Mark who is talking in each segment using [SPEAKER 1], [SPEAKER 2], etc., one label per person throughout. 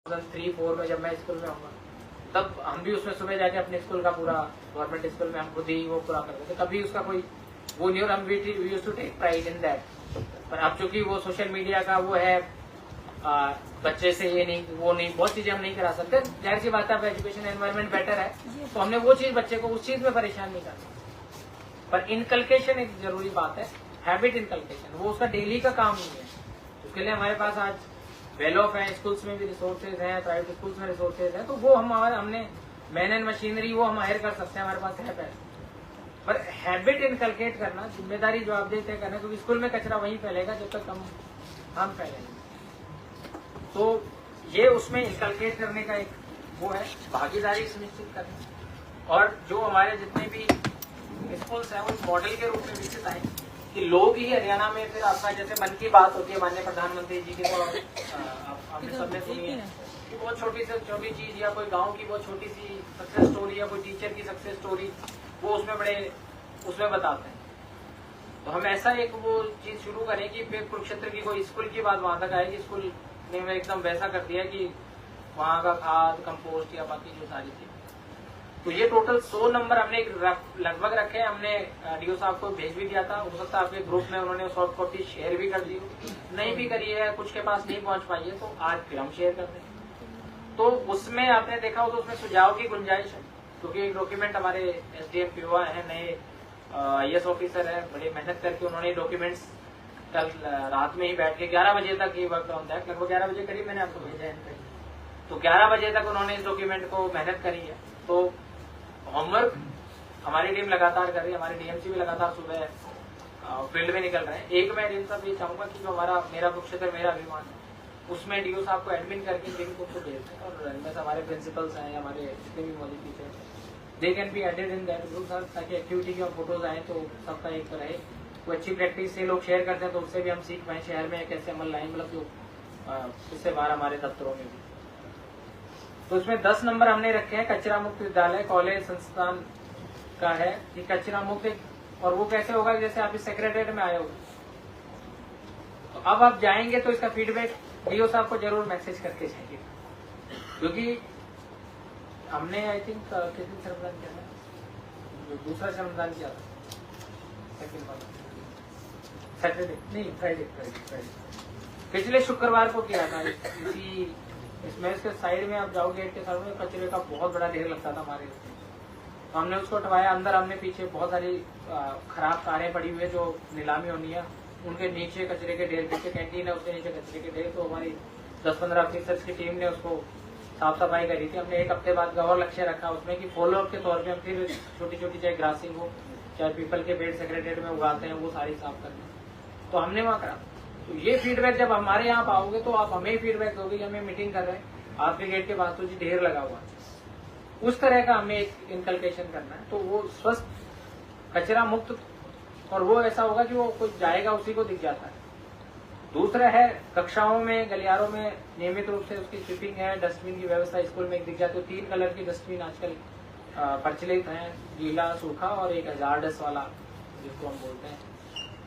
[SPEAKER 1] 2003-4 में जब मैं स्कूल में आऊंगा तब हम भी उसमें सुबह जाके अपने स्कूल का पूरा गवर्नमेंट स्कूल में हम खुद ही वो पूरा करते थे, कभी उसका कोई वो नहीं, और हम we used to take pride in that. पर अब चूंकि वो सोशल मीडिया का वो है, बच्चे से ये नहीं वो नहीं, बहुत चीजें हम नहीं करा सकते। जाहिर सी बात है, अब एजुकेशन एनवायरनमेंट बेटर है तो हमने वो चीज बच्चे को उस चीज में परेशान नहीं करना। पर इनकल्केशन एक जरूरी बात है, हैबिट इनकल्केशन, वो उसका डेली का काम नहीं है। उसके लिए हमारे पास आज वेल ऑफ है, स्कूल्स में भी रिसोर्सेज हैं, प्राइवेट स्कूल्स में रिसोर्सेज हैं, तो वो हमने मैन एंड मशीनरी वो हम हायर कर सकते हैं, हमारे पास है पैसे। पर हैबिट इनकल्केट करना, जिम्मेदारी जवाबदेही तय करना, क्योंकि स्कूल में कचरा वहीं फैलेगा जब तक हम फैलेंगे। तो ये उसमें इनकल्केट करने का एक वो है, भागीदारी सुनिश्चित करना। और जो हमारे जितने भी स्कूल्स हैं वो मॉडल के रूप में विकसित आए कि लोग ही हरियाणा में फिर आपका जैसे मन की बात होती है माननीय प्रधानमंत्री जी की, तो आपने सबने सुनी है कि बहुत छोटी से छोटी चीज या कोई गांव की बहुत छोटी सी सक्सेस स्टोरी या कोई टीचर की सक्सेस स्टोरी वो उसमें बताते हैं। तो हम ऐसा एक वो चीज शुरू करें कि फिर कुरुक्षेत्र की कोई स्कूल की बात वहां तक आएगी, स्कूल ने एकदम वैसा कर दिया कि वहां का खाद कंपोस्ट या बाकी जो सारी चीज। तो ये टोटल 100 नंबर हमने लगभग रखे, हमने डीओ साहब को भेज भी दिया था। हो सकता है आपके ग्रुप में उन्होंने सॉफ्ट कॉपी शेयर भी कर दी, नहीं भी करी है, कुछ के पास नहीं पहुंच पाई है, तो आज फिर हम शेयर कर दें। तो उसमें आपने देखा हो तो उसमें सुझाव की गुंजाइश है, क्योंकि एक डॉक्यूमेंट हमारे एसडीएम पीओ है, नए आईएएस ऑफिसर है, बड़ी मेहनत करके उन्होंने डॉक्यूमेंट्स कल रात में ही बैठ के 11 बजे तक ये वर्क ऑन दैट, लगभग 11 बजे करीब मैंने आपको भेजा है, तो 11 बजे तक उन्होंने इस डॉक्यूमेंट को मेहनत करी है। तो होमवर्क हमारी टीम लगातार कर रही है, हमारे डीएमसी भी लगातार सुबह फील्ड में निकल रहे हैं। एक मैं डीएम साहब ये चाहूंगा कि जो हमारा मेरा कुरुक्षेत्र मेरा अभिमान है उसमें डीओ साहब को एडमिन करके टीम को भेजते हैं, और इनमें से हमारे प्रिंसिपल्स हैं, हमारे जितने भी मौजूद teacher they can be added in that group sir, ताकि एक्टिविटी की और फोटोज आए तो सबका एक रहे। कोई अच्छी प्रैक्टिस से लोग शेयर करते हैं तो उससे भी हम सीख पाए शहर में कैसे अमल लाएं, मतलब जो इससे बाहर हमारे दफ्तरों में भी। तो उसमें 10 नंबर हमने रखे हैं कचरा मुक्त विद्यालय कॉलेज संस्थान का है कि कचरा मुक्त, और वो कैसे होगा जैसे आप इस सेक्रेटरीट में आए हो, तो अब आप जाएंगे तो इसका फीडबैक डीओ साहब को जरूर मैसेज करके जाएंगे, क्योंकि हमने आई थिंक किस दिन श्रमदान किया था, दूसरा श्रमदान किया था सेकंड वाला सैटरडे नहीं फ्राइडे पिछले शुक्रवार को किया था। इसी इसमें इसके साइड में आप जाओगे गेट के साइड में कचरे का बहुत बड़ा ढेर लगता था हमारे, तो हमने उसको हटवाया। अंदर हमने पीछे बहुत सारी खराब कारें पड़ी हुई है जो नीलामी होनी है, उनके नीचे कचरे के ढेर, पीछे कैंटीन है उसके नीचे कचरे के ढेर, तो हमारी 10-15 ऑफिसर्स की टीम ने उसको साफ सफाई करी थी। हमने एक हफ्ते बाद गौर लक्ष्य रखा उसमें कि फॉलो अप के तौर पे हम फिर छोटी छोटी चाहे ग्रासिंग हो चाहे पीपल के पेड़ सेक्रेटरीट में उगाते हैं वो सारी साफ करनी, तो हमने वहाँ करा। तो ये फीडबैक जब हमारे यहाँ आओगे तो आप हमें फीडबैक दोगे कि हमें मीटिंग कर रहे हैं आपके गेट के पास तो जी ढेर लगा हुआ है, उस तरह का हमें एक इनकल्केशन करना है। तो वो स्वस्थ कचरा मुक्त, और वो ऐसा होगा कि वो कोई जाएगा उसी को दिख जाता है। दूसरा है कक्षाओं में गलियारों में नियमित रूप से उसकी स्वीपिंग है, डस्टबिन की व्यवस्था स्कूल में एक दिख जाती है। 3 कलर की डस्टबिन आजकल प्रचलित है, गीला सूखा और एक हजारडस वाला जिसको हम बोलते हैं,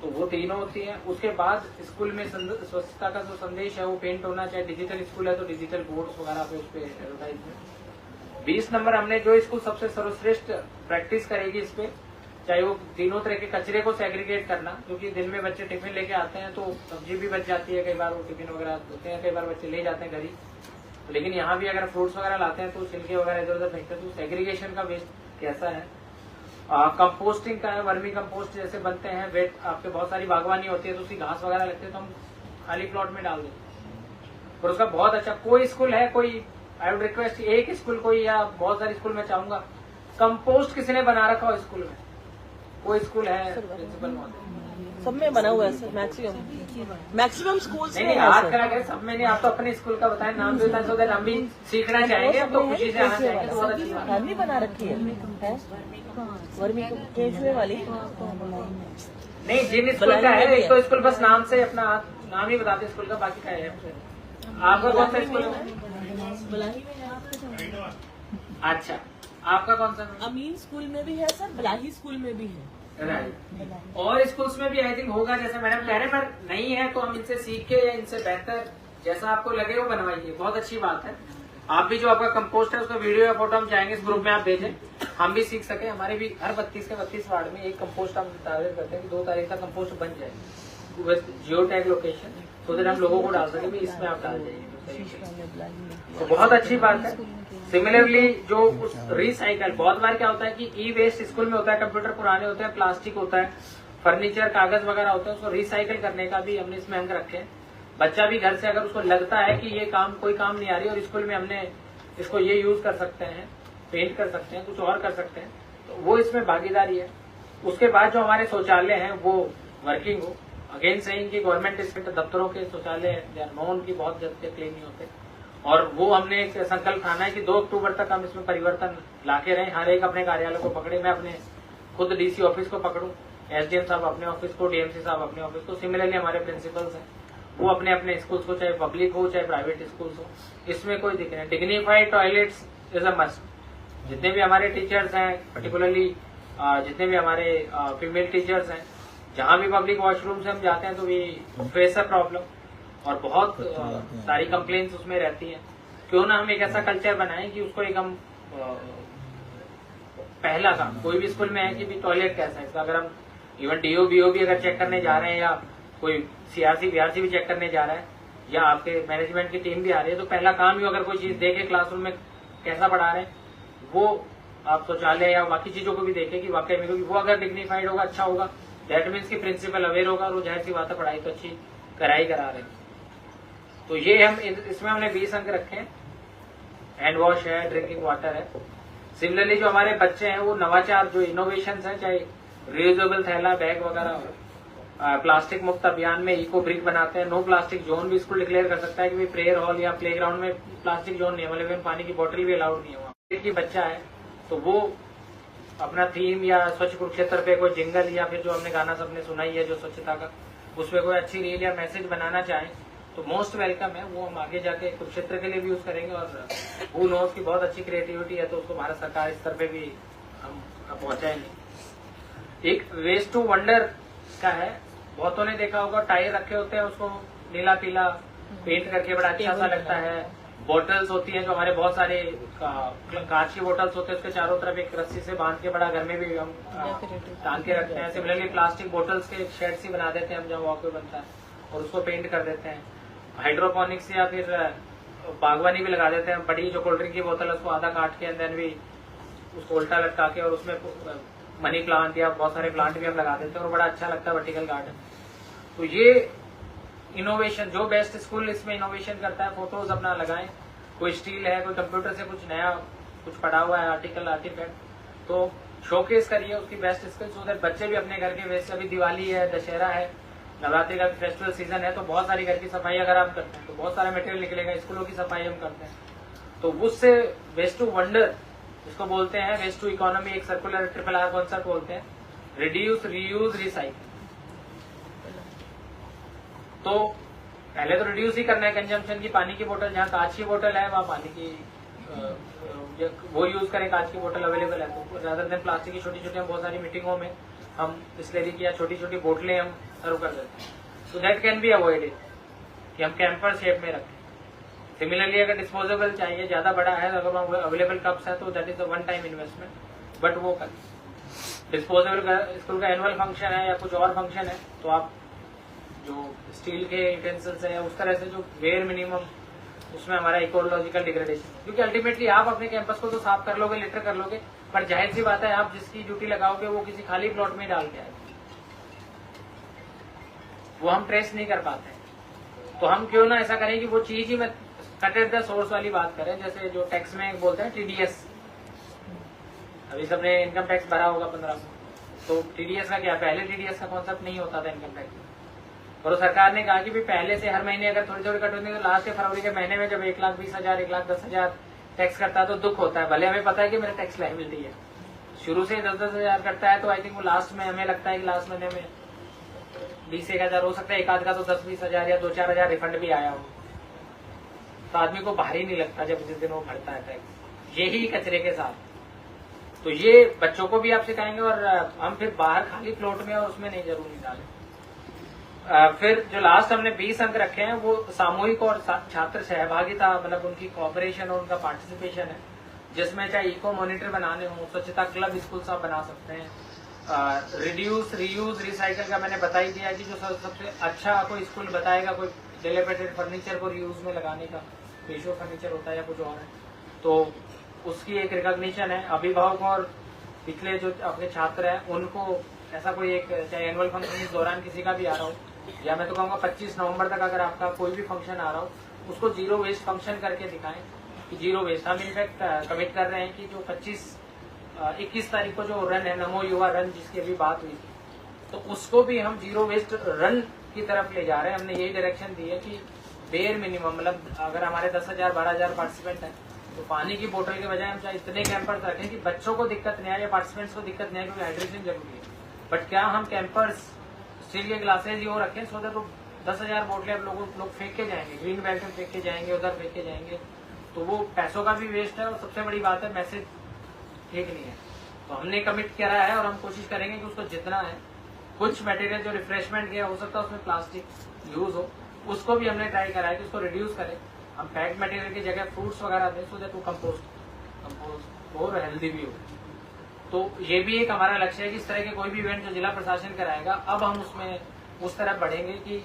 [SPEAKER 1] तो वो तीनों होती है। उसके बाद स्कूल में स्वच्छता का जो संदेश है वो पेंट होना चाहिए, डिजिटल स्कूल है तो डिजिटल बोर्ड्स वगैरह पे उस पर एडवर्टाइजमेंट। 20 नंबर हमने जो स्कूल सबसे सर्वश्रेष्ठ प्रैक्टिस करेगी इस पे, चाहे वो तीनों तरह के कचरे को सेग्रीगेट करना, क्योंकि दिन में बच्चे टिफिन लेके आते हैं तो सब्जी भी बच जाती है, कई बार वो टिफिन वगैरह होते हैं, कई बार बच्चे ले जाते हैं घर ही, लेकिन यहाँ भी अगर फ्रूट्स वगैरह लाते हैं तो छिलके वगैरह इधर उधर फेंकते हैं, तो सेग्रीगेशन का वेस्ट कैसा है। कंपोस्टिंग का है, वर्मी कंपोस्ट जैसे बनते हैं, वेट आपके बहुत सारी बागवानी होती है तो उसकी घास वगैरह लगती है तो हम खाली प्लॉट में डाल देते हैं, और उसका बहुत अच्छा कोई स्कूल है, कोई आई वुड रिक्वेस्ट एक स्कूल कोई या बहुत सारे स्कूल में चाहूंगा कंपोस्ट किसी ने बना रखा हो स्कूल में, कोई स्कूल है प्रिंसिपल महोदय
[SPEAKER 2] सब में बना हुआ है सर, मैक्सिमम स्कूल्स में
[SPEAKER 1] नहीं हाथ करा गए सब में नहीं। आप तो अपने स्कूल का बताएं नाम भी बताएं, सो दैट हम भी सीखना चाहेंगे, हम तो खुशी से आना चाहेंगे, तो बहुत अच्छी बात है।
[SPEAKER 2] भी बना रखी है वर्मी केचुए वाली
[SPEAKER 1] नहीं, जिन स्कूल का है एक तो स्कूल बस नाम से अपना नाम ही बताते स्कूल का, बाकी का है आपका कौन सा स्कूल है? अच्छा आपका कौन सा?
[SPEAKER 2] अमीन स्कूल में भी है सर, बलाही स्कूल में भी है,
[SPEAKER 1] राइट, और स्कूल्स में भी आई थिंक होगा जैसे मैडम कह रहे हैं, पर नहीं है तो हम इनसे सीख के या इनसे बेहतर जैसा आपको लगे वो बनवाइए, बहुत अच्छी बात है। आप भी जो आपका कंपोस्ट है उसका वीडियो या फोटो हम चाहेंगे इस ग्रुप में आप भेजें, हम भी सीख सके। हमारे भी हर 32 के 32 वार्ड में एक कंपोस्ट हम टारगेट करते हैं कि 2 तारीख तक कंपोस्ट बन जाए, जियो टैग लोकेशन, तो हम लोगों को डाल सके भी इसमें आप डाल जाइए, तो बहुत अच्छी बात है। सिमिलरली जो उस रिसाइकल, बहुत बार क्या होता है कि ई वेस्ट स्कूल में होता है, कंप्यूटर पुराने होते हैं, प्लास्टिक होता है, फर्नीचर, कागज वगैरह होते हैं, उसको रिसाइकल करने का भी हमने इसमें अंक रखे हैं। बच्चा भी घर से अगर उसको लगता है कि ये काम कोई काम नहीं आ रही और स्कूल में हमने इसको ये यूज कर सकते हैं, पेंट कर सकते हैं, कुछ और कर सकते हैं, तो वो इसमें भागीदारी है। उसके बाद जो हमारे शौचालय हैं वो वर्किंग हो। अगेन सेइंग कि गवर्नमेंट दफ्तरों के शौचालय नॉन की बहुत जल्दी क्लीन नहीं होते, और वो हमने एक संकल्प ठाना है कि 2 अक्टूबर तक हम इसमें परिवर्तन लाके रहें। हर एक अपने कार्यालय को पकड़े, मैं अपने खुद डीसी ऑफिस को पकड़ूं, एसडीएम साहब अपने ऑफिस को, डीएमसी साहब अपने ऑफिस को। सिमिलरली हमारे प्रिंसिपल्स हैं वो अपने अपने स्कूल्स को, चाहे पब्लिक हो चाहे प्राइवेट स्कूल्स हो, इसमें कोई दिक्कत नहीं। Dignified toilets is a must. जितने भी हमारे टीचर्स हैं, पर्टिकुलरली जितने भी हमारे फीमेल टीचर्स हैं, जहां भी पब्लिक वॉशरूम से हम जाते हैं तो वी फेस अ प्रॉब्लम, और बहुत सारी कंप्लेंट्स उसमें रहती हैं। क्यों ना हम एक ऐसा कल्चर बनाएं कि उसको एक हम पहला काम कोई भी स्कूल में है कि भी टॉयलेट कैसा है इसका, अगर हम इवन डीओ बीओ भी अगर चेक करने जा रहे हैं, या कोई सीआरसी बीआरसी भी चेक करने जा रहा है, या आपके मैनेजमेंट की टीम भी आ रही है, तो पहला काम ही अगर कोई चीज देखे क्लासरूम में कैसा पढ़ा रहे हैं, वो आप शौचालय या बाकी चीजों को भी देखें कि वाकई में वो अगर डिग्निफाइड होगा, अच्छा होगा, दैट मीन्स की प्रिंसिपल अवेयर होगा और वो जाहिर सी बात है पढ़ाई तो अच्छी करा रहे हैं। तो ये हम इसमें हमने 20 अंक रखे हैं। हैंड वॉश है, ड्रिंकिंग वाटर है। सिमिलरली जो हमारे बच्चे हैं वो नवाचार, जो इनोवेशन है, चाहे रियूजेबल थैला, बैग वगैरह, प्लास्टिक मुक्त अभियान में इको ब्रिक बनाते हैं। नो प्लास्टिक जोन भी स्कूल डिक्लेयर कर सकता है कि प्रेयर हॉल या प्ले ग्राउंड में प्लास्टिक जोन नहीं है, मतलब पानी की बोतल भी अलाउड नहीं है वहाँ की बच्चा है, तो वो अपना थीम या स्वच्छ कुरुक्षेत्र पे कोई जिंगल या फिर जो हमने गाना सबने सुना ही है जो स्वच्छता का, उसमें कोई अच्छी रील या मैसेज बनाना चाहें तो मोस्ट वेलकम है। वो हम आगे जाके कुरुक्षेत्र के लिए भी यूज करेंगे, और वो नोज की बहुत अच्छी क्रिएटिविटी है तो उसको भारत सरकार स्तर पे भी हम पहुंचाएंगे। एक वेस्ट टू वंडर का है, बहुतों ने देखा होगा टायर रखे होते हैं, उसको नीला पीला पेंट करके बड़ा अच्छा सा लगता है। बोटल्स होती हैं जो हमारे बहुत सारे कांच की बोटल्स होते हैं, उसके चारों तरफ एक रस्सी से बांध के बड़ा घर में भी हम टांग के रखते हैं। सिमिलरली प्लास्टिक बोटल्स के शेड्स ही बना देते हैं हम जहाँ वॉकवे बनता है, और उसको पेंट कर देते हैं। हाइड्रोपोनिक्स या फिर बागवानी भी लगा देते हैं। बड़ी जो कोल्ड ड्रिंक की बोतल है उसको आधा काट के देन भी उसको उल्टा लटका के और उसमें मनी प्लांट या बहुत सारे प्लांट भी हम लगा देते हैं और बड़ा अच्छा लगता है वर्टिकल गार्डन। तो ये इनोवेशन, जो बेस्ट स्कूल इसमें इनोवेशन करता है, फोटोज अपना लगाएं। कोई स्टील है, कोई कंप्यूटर से कुछ नया कुछ पड़ा हुआ है, आर्टिकल आर्टिफैक्ट, तो शोकेस करिए उसकी बेस्ट स्किल, सो दैट बच्चे भी अपने घर के वैसे, अभी दिवाली है, दशहरा है, नवरात्रि का फेस्टिवल सीजन है, तो बहुत सारी घर की सफाई अगर आप करते हैं तो बहुत सारा मटेरियल निकलेगा। स्कूलों की सफाई हम करते हैं तो उससे वेस्ट टू वंडर इसको बोलते हैं, वेस्ट टू इकोनॉमी, एक सर्कुलर RRR कॉन्सेप्ट बोलते हैं, रिड्यूस रीयूज रिसाइकिल। तो पहले तो रिड्यूस ही करना है कंजम्पशन की। पानी की बोतल, जहाँ कांच की बोतल है वहाँ पानी की वो यूज करें, कांच की बोतल अवेलेबल है तो, ज्यादा दिन प्लास्टिक की छोटी छोटी, हम बहुत सारी मीटिंगों में हम बिस्लेरी की या छोटी छोटी बोतलें हम सर्व कर देते हैं, तो दैट कैन बी अवॉइडेड कि हम कैंपर शेप में रखें। सिमिलरली अगर डिस्पोजेबल चाहिए, ज्यादा बड़ा है, अगर अवेलेबल कप्स है तो that is a one time investment, but वो कर डिस्पोजेबल स्कूल का एनुअल फंक्शन है या कुछ और फंक्शन है तो आप जो स्टील के यूटेंसिल्स है उस तरह से जो वेयर मिनिमम, उसमें हमारा इकोलॉजिकल डिग्रेडेशन, क्योंकि अल्टीमेटली आप अपने कैंपस को तो साफ कर लोगे, लिटर कर लोगे, पर जाहिर सी बात है आप जिसकी ड्यूटी लगाओगे वो किसी खाली प्लॉट में डाल के आएगा, वो हम ट्रेस नहीं कर पाते। तो हम क्यों ना ऐसा करें कि वो चीज ही, मैं कट एट द सोर्स वाली बात करें, जैसे जो टैक्स में बोलते हैं TDS, अभी सबने इनकम टैक्स भरा होगा 1500, तो TDS का क्या, पहले TDS का कॉन्सेप्ट नहीं होता था इनकम टैक्स, और सरकार ने कहा कि भी पहले से हर महीने अगर थोड़ी थोड़ी कट होती है तो लास्ट फरवरी के महीने में जब 1,20,000 1,10,000 टैक्स करता है तो दुख होता है। भले हमें पता है कि मेरा टैक्स लायबिलिटी है, शुरू से 10,000 करता है तो आई थिंक वो लास्ट में हमें लगता है कि लास्ट महीने में 20,000 हो सकता है, एक आध का तो 10-20,000 या 2-4,000 रिफंड भी आया हो, तो आदमी को भारी नहीं लगता जब जिस दिन वो भरता है टैक्स, यही कचरे के साथ। तो ये बच्चों को भी आप सिखाएंगे और हम फिर बाहर खाली प्लॉट में और उसमें नहीं जरूर नहीं डालें। फिर जो लास्ट हमने 20 अंक रखे हैं वो सामूहिक और छात्र सहभागिता, मतलब उनकी कोऑपरेशन और उनका पार्टिसिपेशन है, जिसमें चाहे इको मॉनिटर बनाने हो, स्वच्छता क्लब स्कूल आप बना सकते हैं। रिड्यूस, रीयूज, रिसाइकल का मैंने बता ही दिया कि जो सबसे अच्छा कोई स्कूल बताएगा, कोई डिलेबरेटेड फर्नीचर को रीयूज में लगाने का, पेशो फर्नीचर होता है या कुछ और है, तो उसकी एक रिकॉग्निशन है। अभिभावकों और पिछले जो अपने छात्र हैं उनको ऐसा कोई एक, चाहे एनुअल फंक्शन इस दौरान किसी का भी आ रहा हो, या मैं तो कहूँगा 25 नवंबर तक अगर आपका कोई भी फंक्शन आ रहा हो, उसको जीरो वेस्ट फंक्शन करके दिखाएं कि जीरो वेस्ट। हम इनफैक्ट कमिट कर रहे हैं कि जो 21 तारीख को जो रन है, नमो युवा रन, जिसकी अभी बात हुई थी, तो उसको भी हम जीरो वेस्ट रन की तरफ ले जा रहे हैं। हमने यही डायरेक्शन दी है कि बेयर मिनिमम, मतलब अगर हमारे 10,000 12,000 पार्टिसिपेंट हैं, तो पानी की बोतल के बजाय हम चाहे इतने कैंपर्स रखें कि बच्चों को दिक्कत नहीं आए या पार्टिसिपेंट्स को दिक्कत नहीं आए, क्योंकि हाइड्रेशन जरूरी है। बट क्या हम कैंपर्स स्टील के ग्लासेज ही वो रखें सो दैट 10,000 बोतलें अब लोग फेंक के जाएंगे, ग्रीन बैग में फेंक के जाएंगे, उधर फेंक के जाएंगे, तो वो पैसों का भी वेस्ट है और सबसे बड़ी बात है मैसेज ठीक नहीं है। तो हमने कमिट करा है और हम कोशिश करेंगे कि उसको जितना है, कुछ मटेरियल जो रिफ्रेशमेंट के हो सकता है उसमें प्लास्टिक यूज हो, उसको भी हमने ट्राई करा है कि उसको रिड्यूस करें, हम पैक्ड मटेरियल की जगह फ्रूट्स वगैरह दें सो दैट वो कंपोस्ट और हेल्दी भी हो। तो ये भी एक हमारा लक्ष्य है कि इस तरह के कोई भी इवेंट जो जिला प्रशासन कराएगा, अब हम उसमें उस तरफ बढ़ेंगे कि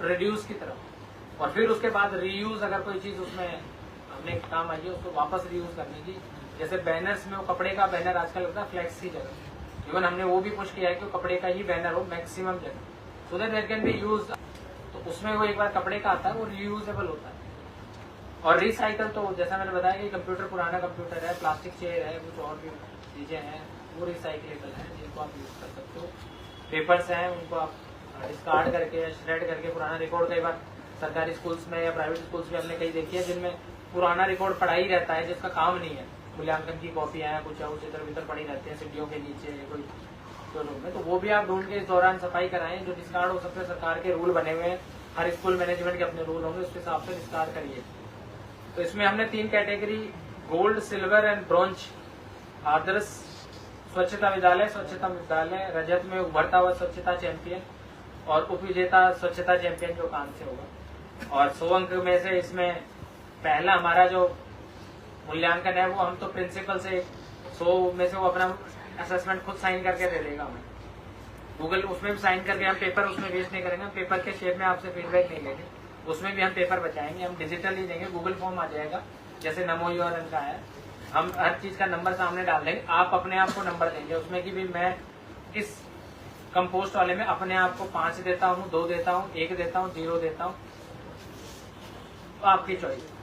[SPEAKER 1] रिड्यूस की तरफ, और फिर उसके बाद रीयूज, अगर कोई चीज उसमें हमने काम आई है उसको वापस रीयूज करने की। जैसे बैनर्स में वो कपड़े का बैनर आजकल होता है फ्लेक्स की जगह, इवन हमने वो भी पुश किया है कि कपड़े का ही बैनर हो मैक्सिमम जगह, so that there can be use. तो उसमें वो एक बार कपड़े का आता है, वो रीयूजेबल होता है। और रिसाइकल तो जैसा मैंने बताया कि कंप्यूटर पुराना कंप्यूटर है, प्लास्टिक चेयर है, कुछ और भी चीजें हैं, वो रिसाइकलेबल है, जिनको आप यूज कर सकते हो। पेपर्स हैं, उनको आप डिस्कार्ड करके या श्रेड करके पुराना रिकॉर्ड, कई बार सरकारी स्कूल्स में या प्राइवेट स्कूल्स में हमने कई देखी है जिनमें पुराना रिकॉर्ड पड़ा ही रहता है, जिसका काम नहीं है, मूल्यांकन की कॉपियां हैं, कुछ इधर उधर पड़ी रहती है सीढ़ियों के नीचे कोई रूम में, तो वो भी आप ढूंढ के इस दौरान सफाई कराएं। जो डिस्कार्ड हो सकते हैं, सरकार के रूल बने हुए हैं, हर स्कूल मैनेजमेंट के अपने रूल होंगे, उसके हिसाब से डिस्कार्ड करिए। तो इसमें हमने 3 category, gold, silver and bronze, आदर्श स्वच्छता विद्यालय, स्वच्छता विद्यालय, रजत में उभरता हुआ स्वच्छता चैंपियन, और उपविजेता स्वच्छता चैंपियन जो कांस्य होगा। और 100 अंक में से इसमें पहला हमारा जो मूल्यांकन है वो हम तो प्रिंसिपल से 100 में से वो अपना असेसमेंट खुद साइन करके दे देगा हमें, गूगल उसमें भी साइन करके, हम पेपर उसमें वेस्ट नहीं करेंगे, पेपर के शेप में आपसे फीडबैक नहीं लेंगे, उसमें भी हम पेपर बचाएंगे, हम डिजिटल ही देंगे, गूगल फॉर्म आ जाएगा जैसे नमो युवा रन का है, हम हर चीज का नंबर सामने डाल देंगे, आप अपने आप को नंबर देंगे उसमें कि भी मैं इस कंपोस्ट वाले में अपने आप को 5 देता हूँ, 2 देता हूँ, 1 देता हूँ, 0 देता हूँ, आपकी चॉइस।